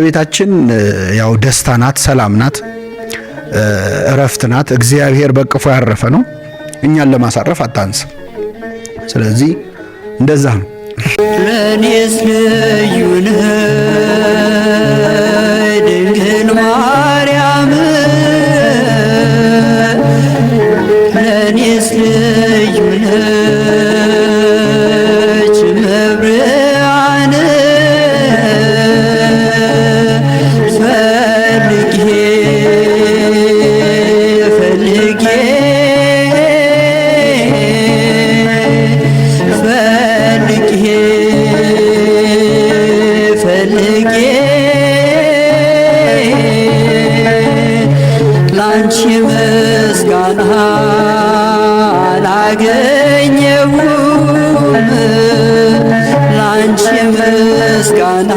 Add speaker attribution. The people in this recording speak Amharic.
Speaker 1: ቤታችን ያው ደስታ ናት፣ ሰላም ናት፣ እረፍት ናት። እግዚአብሔር በቅፎ ያረፈ ነው። እኛን ለማሳረፍ አታንስ። ስለዚህ እንደዛ ነው።
Speaker 2: ለኔስ ልዩ ነህ ድንግል ማርያም፣ ለኔስ ልዩ ነች መብርሃን፣ ፈልጌ ፈልጌ ፈልጌ ላንቺ ምስጋና አላገኘሁም፣ ላንቺ ምስጋና